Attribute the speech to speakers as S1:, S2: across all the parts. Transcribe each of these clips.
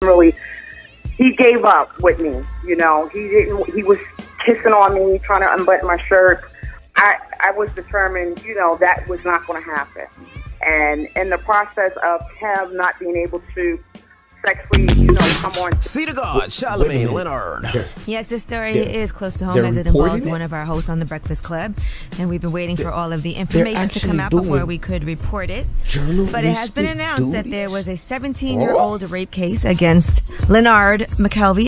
S1: really, he gave up with me, you know. He was kissing on me, trying to unbutton my shirt. I was determined, you know, that was not going to happen. And in the process of him not being able to sexually, you know, come on.
S2: See the God, Charlamagne Leonard.
S3: Yes, this story is close to home as it involves one of our hosts on the Breakfast Club, and we've been waiting for all of the information to come out before we could report it. But it has been announced that there was a 17-year-old rape case against Leonard McKelvey.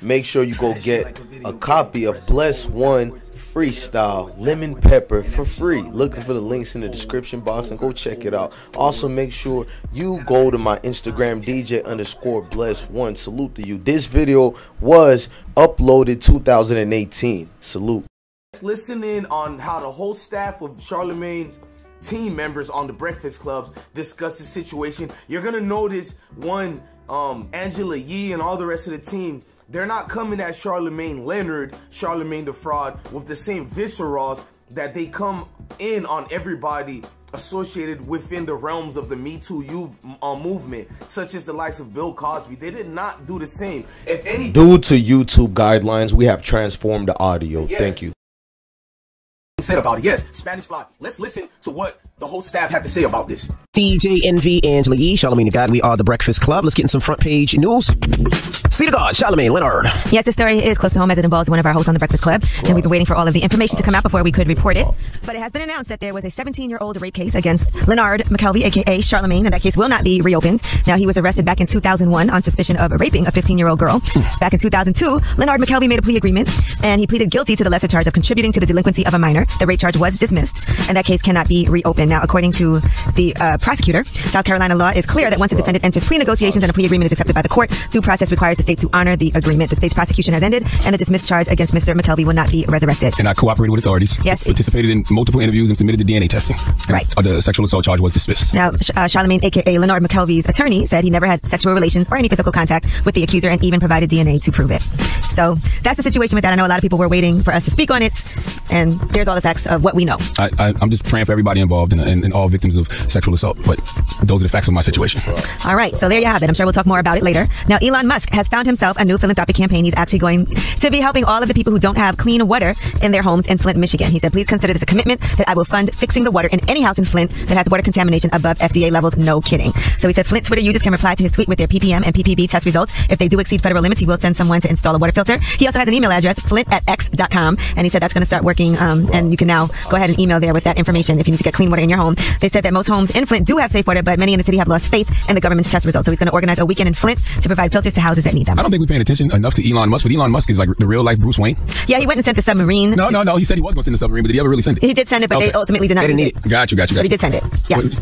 S4: Make sure you go get a copy of Bless One Freestyle Lemon Pepper for free. Look for the links in the description box and go check it out. Also, make sure you go to my Instagram, DJ_Bless1. Salute to you. This video was uploaded 2018. Salute.
S5: Listen in on how the whole staff of Charlamagne's team members on the Breakfast Clubs discuss the situation. You're gonna notice one, Angela Yee and all the rest of the team, they're not coming at Charlamagne Leonard, Charlamagne the Fraud, with the same viscerals that they come in on everybody associated within the realms of the Me Too movement, such as the likes of Bill Cosby. They did not do the same. If any,
S4: due to YouTube guidelines, we have transformed the audio.
S5: Yes.
S4: Thank you.
S5: Said about it. Yes, Spanish Fly. Let's listen to what the whole staff had to say about this.
S2: DJ NV, Angela Yee, Charlamagne the God. We are the Breakfast Club. Let's get in some front page news. See the God, Charlamagne Leonard.
S3: Yes, this story is close to home as it involves one of our hosts on the Breakfast Club, and we've been waiting for all of the information to come out before we could report it. But it has been announced that there was a 17-year-old rape case against Leonard McKelvey, aka Charlamagne, and that case will not be reopened. Now, he was arrested back in 2001 on suspicion of raping a 15-year-old girl. Back in 2002, Leonard McKelvey made a plea agreement, and he pleaded guilty to the lesser charge of contributing to the delinquency of a minor. The rape charge was dismissed, and that case cannot be reopened. Now, according to the prosecutor, South Carolina law is clear that once a defendant enters plea negotiations and a plea agreement is accepted by the court, due process requires the state to honor the agreement. The state's prosecution has ended, and the dismissed charge against Mr. McKelvey will not be resurrected.
S6: And I cooperated with authorities.
S3: Yes.
S6: Participated in multiple interviews and submitted the DNA testing.
S3: Right.
S6: The sexual assault charge was dismissed.
S3: Now, Charlamagne, aka Leonard McKelvey's attorney, said he never had sexual relations or any physical contact with the accuser, and even provided DNA to prove it. So that's the situation with that. I know a lot of people were waiting for us to speak on it, and there's all the facts of what we know.
S6: I'm just praying for everybody involved and all victims of sexual assault, but those are the facts of my situation.
S3: All right, so there you have it. I'm sure we'll talk more about it later. Now, Elon Musk has found himself a new philanthropic campaign. He's actually going to be helping all of the people who don't have clean water in their homes in Flint, Michigan. He said, please consider this a commitment that I will fund fixing the water in any house in Flint that has water contamination above FDA levels. No kidding. So he said Flint Twitter users can reply to his tweet with their ppm and ppb test results. If they do exceed federal limits, he will send someone to install a water filter. He also has an email address, flint@x.com, and he said that's going to start working, and you can now go ahead and email there with that information if you need to get clean water in your home. They said that most homes in Flint do have safe water, but many in the city have lost faith in the government's test results. So he's going to organize a weekend in Flint to provide filters to houses that need them.
S6: I don't think we're paying attention enough to Elon Musk, but Elon Musk is like the real life Bruce Wayne.
S3: Yeah, he went and sent the submarine.
S6: No, he said he was going to send the submarine, but did he ever really send it?
S3: He did send it, but they ultimately did not.
S6: They didn't need it. Got you.
S3: But he did send it. Yes.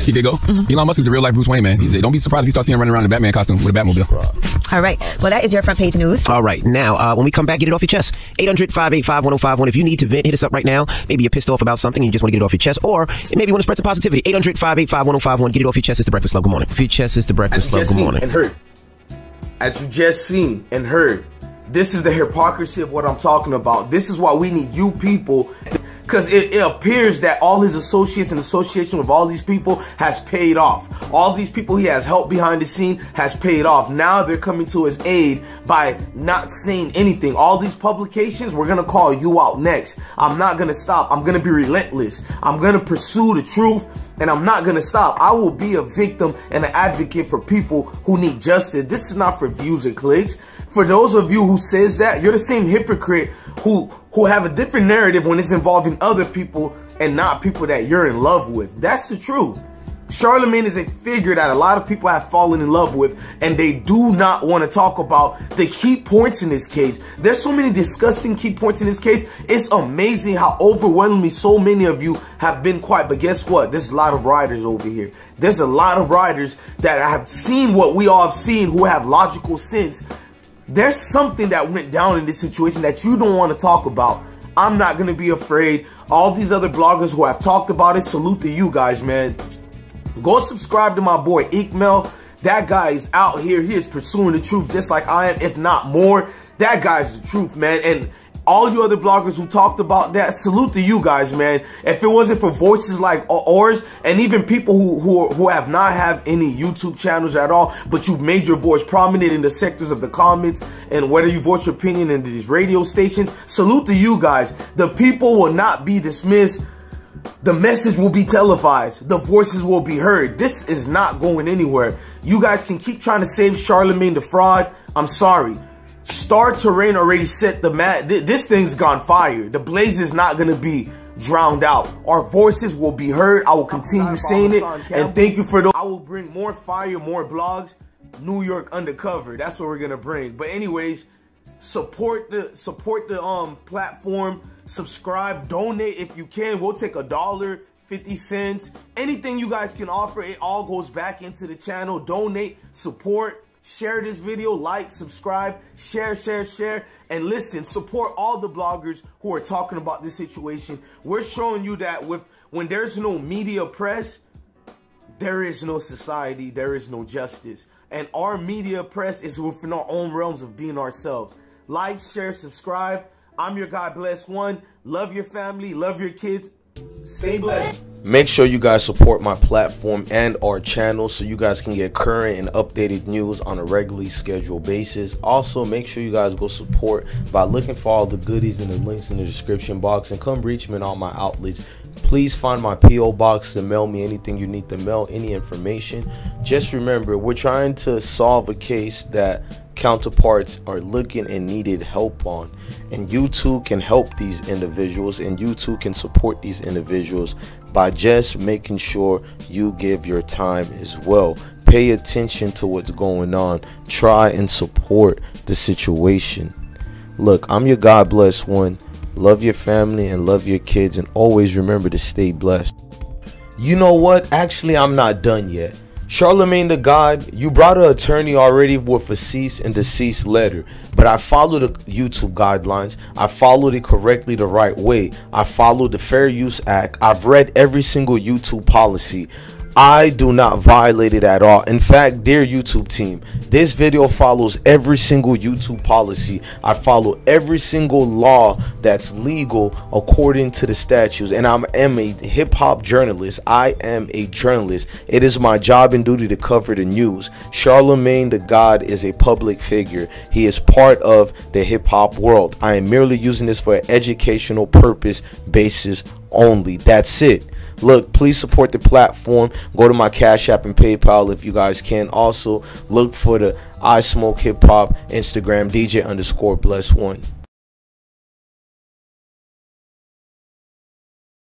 S6: He did go? Elon Musk is the real life Bruce Wayne, man. Don't be surprised if you start seeing him running around in a Batman costume with a Batmobile.
S3: All right. Well, that is your front page news.
S2: All right. Now, when we come back, get it off your chest. 800-585-1051. If you need to vent, hit us up right now. Maybe you're pissed off about something and you just want to get it off your chest, or maybe you want to spread some positivity. 800-585-1051. Get it off your chest. It's the Breakfast Club. Good morning. Off your chest. It's the Breakfast Club. Good morning.
S5: As you just seen and heard, this is the hypocrisy of what I'm talking about. This is why we need you people, because it appears that all his associates and association with all these people has paid off. All these people he has helped behind the scene has paid off. Now they're coming to his aid by not saying anything. All these publications, we're going to call you out next. I'm not going to stop. I'm going to be relentless. I'm going to pursue the truth, and I'm not going to stop. I will be a victim and an advocate for people who need justice. This is not for views and clicks. For those of you who says that, you're the same hypocrite who have a different narrative when it's involving other people and not people that you're in love with. That's the truth. Charlamagne is a figure that a lot of people have fallen in love with, and they do not want to talk about the key points in this case. There's so many disgusting key points in this case. It's amazing how overwhelmingly so many of you have been quiet. But guess what? There's a lot of writers over here. There's a lot of writers that have seen what we all have seen, who have logical sense. There's something that went down in this situation that you don't want to talk about. I'm not going to be afraid. All these other bloggers who have talked about it, salute to you guys, man. Go subscribe to my boy Ikmel. That guy is out here. He is pursuing the truth just like I am, if not more. That guy's the truth, man. And all you other bloggers who talked about that, salute to you guys, man. If it wasn't for voices like ours, and even people who have not have any YouTube channels at all, but you've made your voice prominent in the sectors of the comments, and whether you voice your opinion in these radio stations, salute to you guys. The people will not be dismissed. The message will be televised. The voices will be heard. This is not going anywhere. You guys can keep trying to save Charlamagne the fraud. I'm sorry. Star Terrain already set the mat. This thing's gone fire. The blaze is not going to be drowned out. Our voices will be heard. I will continue saying it. And thank you for those. I will bring more fire, more blogs. New York Undercover. That's what we're going to bring. But anyways, support the platform. Subscribe, donate if you can. We'll take $1, 50 cents. Anything you guys can offer, it all goes back into the channel. Donate, support. Share this video, like, subscribe, share, and listen, support all the bloggers who are talking about this situation. We're showing you that when there's no media press, there is no society, there is no justice. And our media press is within our own realms of being ourselves. Like, share, subscribe. I'm your God Bless One. Love your family, love your kids. Stay blessed.
S4: Make sure you guys support my platform and our channel so you guys can get current and updated news on a regularly scheduled basis. Also, make sure you guys go support by looking for all the goodies and the links in the description box, and come reach me in all my outlets. Please find my P.O. box to mail me anything you need to mail, any information. Just remember, we're trying to solve a case that counterparts are looking and needed help on, and you too can help these individuals, and you too can support these individuals by just making sure you give your time as well. Pay attention to what's going on. Try and support the situation. Look, I'm your God Bless One. Love your family and love your kids, and always remember to stay blessed. You know what? Actually, I'm not done yet. Charlamagne the God, you brought an attorney already with a cease and desist letter, but I followed the YouTube guidelines. I followed it correctly the right way. I followed the Fair Use Act. I've read every single YouTube policy. I do not violate it at all. In fact, dear YouTube team, this video follows every single YouTube policy. I follow every single law that's legal according to the statutes, and I am a hip-hop journalist. I am a journalist. It is my job and duty to cover the news. Charlamagne the God is a public figure. He is part of the hip-hop world. I am merely using this for an educational purpose basis only. That's it. Look, please support the platform. Go to my Cash App and PayPal if you guys can. Also, look for the I Smoke Hip Hop Instagram, DJ_Bless One.